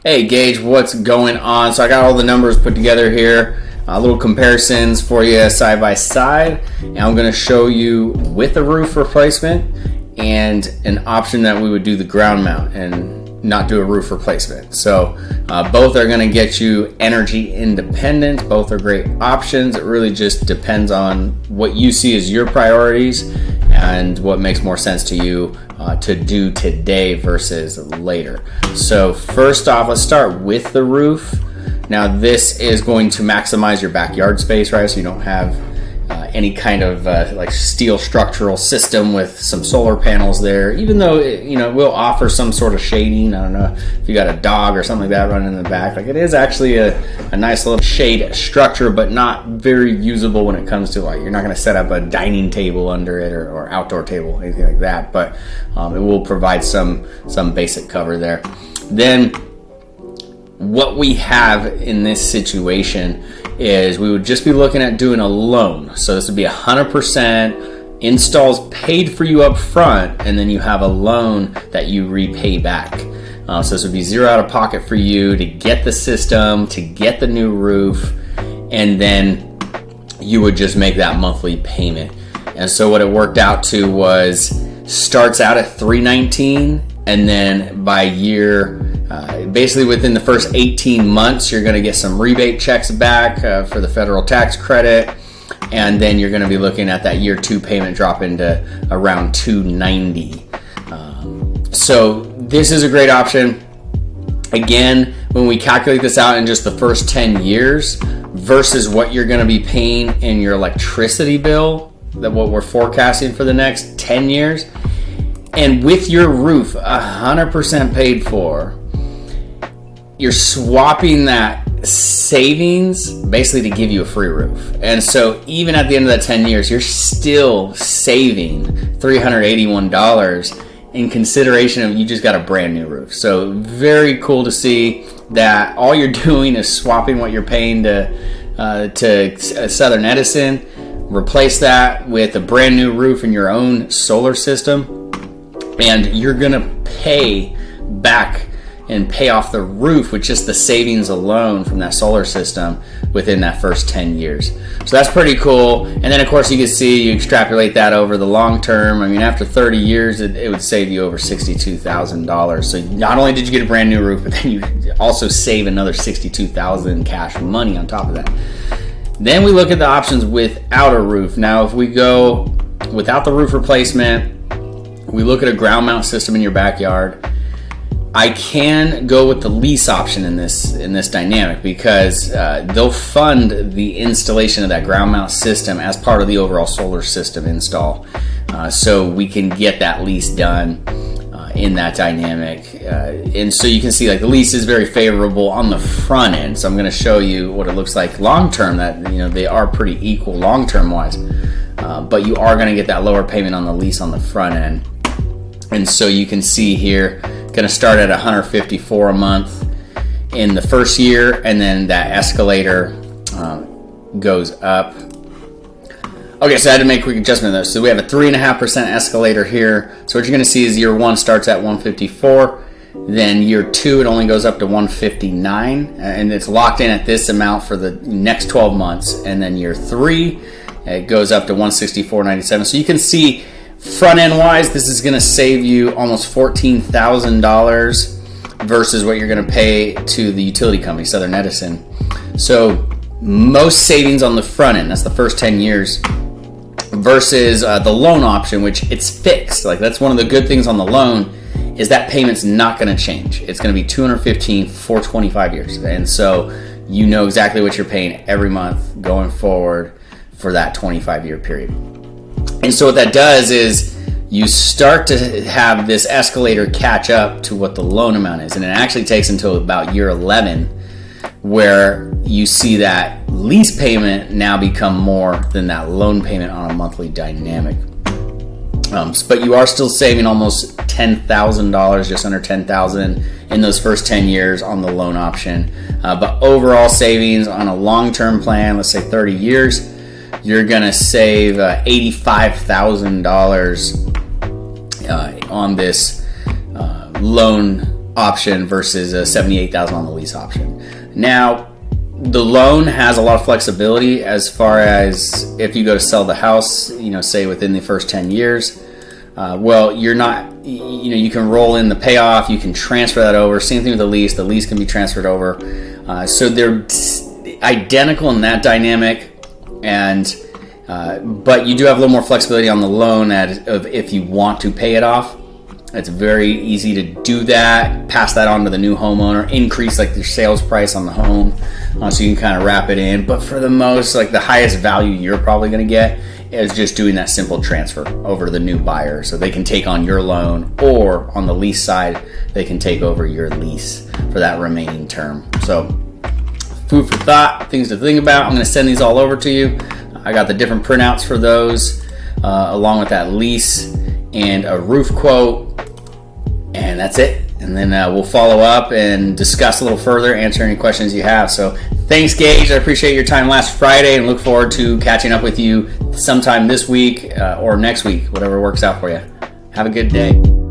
Hey Gage, what's going on? So I got all the numbers put together here, little comparisons for you side by side, and I'm going to show you with a roof replacement and an option that we would do the ground mount and not do a roof replacement. So both are going to get you energy independent. Both are great options. It really just depends on what you see as your priorities and what makes more sense to you to do today versus later. So first off, let's start with the roof. Now this is going to maximize your backyard space, right? So you don't have any kind of like steel structural system with some solar panels there, even though it will offer some sort of shading. I don't know if you got a dog or something like that running in the back. Like, it is actually a nice little shade structure, but not very usable when it comes to, like, you're not going to set up a dining table under it or outdoor table, anything like that. But it will provide some basic cover there. Then what we have in this situation is we would just be looking at doing a loan. So this would be 100% installs paid for you up front, and then you have a loan that you repay back. So this would be zero out of pocket for you to get the system, to get the new roof, and then you would just make that monthly payment. And so what it worked out to was starts out at $319, and then by year, basically within the first 18 months, you're going to get some rebate checks back for the federal tax credit, and then you're going to be looking at that year 2 payment drop into around $290. So this is a great option. Again, when we calculate this out in just the first 10 years versus what you're going to be paying in your electricity bill, that what we're forecasting for the next 10 years, and with your roof 100% paid for, you're swapping that savings basically to give you a free roof. And so even at the end of that 10 years, you're still saving $381 in consideration of you just got a brand new roof. So very cool to see that all you're doing is swapping what you're paying to Southern Edison, replace that with a brand new roof in your own solar system, and you're gonna pay back and pay off the roof with just the savings alone from that solar system within that first 10 years. So that's pretty cool. And then of course you can see, you extrapolate that over the long term. I mean, after 30 years, it would save you over $62,000. So not only did you get a brand new roof, but then you also save another $62,000 cash money on top of that. Then we look at the options without a roof. Now, if we go without the roof replacement, we look at a ground mount system in your backyard. I can go with the lease option in this dynamic because they'll fund the installation of that ground mount system as part of the overall solar system install. So we can get that lease done in that dynamic. And so you can see, like, the lease is very favorable on the front end. So I'm going to show you what it looks like long term, that they are pretty equal long term wise. But you are going to get that lower payment on the lease on the front end. And so you can see here, going to start at $154 a month in the first year, and then that escalator goes up. Okay, so I had to make a quick adjustment there. So we have a 3.5% escalator here. So what you're going to see is year 1 starts at $154. Then year 2, it only goes up to $159, and it's locked in at this amount for the next 12 months. And then year 3, it goes up to $164.97. So you can see, front end wise, this is going to save you almost $14,000 versus what you're going to pay to the utility company, Southern Edison. So most savings on the front end, that's the first 10 years, versus the loan option, which it's fixed. Like, that's one of the good things on the loan, is that payment's not going to change. It's going to be $215 for 25 years. And so you know exactly what you're paying every month going forward for that 25-year period. And so what that does is you start to have this escalator catch up to what the loan amount is. And it actually takes until about year 11 where you see that lease payment now become more than that loan payment on a monthly dynamic. But you are still saving almost $10,000, just under $10,000 in those first 10 years on the loan option. But overall savings on a long-term plan, let's say 30 years, you're going to save $85,000 on this loan option versus a $78,000 on the lease option. Now, the loan has a lot of flexibility as far as if you go to sell the house, say within the first 10 years. You're not, you can roll in the payoff, you can transfer that over. Same thing with the lease can be transferred over. So they're identical in that dynamic, but you do have a little more flexibility on the loan if you want to pay it off. It's very easy to do that, pass that on to the new homeowner, increase like your sales price on the home, so you can kind of wrap it in. But for the most, like the highest value you're probably going to get is just doing that simple transfer over to the new buyer, so they can take on your loan, or on the lease side, they can take over your lease for that remaining term. So food for thought, things to think about. I'm going to send these all over to you. I got the different printouts for those, along with that lease and a roof quote, and that's it. And then we'll follow up and discuss a little further, answer any questions you have. So thanks, Gage. I appreciate your time last Friday and look forward to catching up with you sometime this week or next week, whatever works out for you. Have a good day.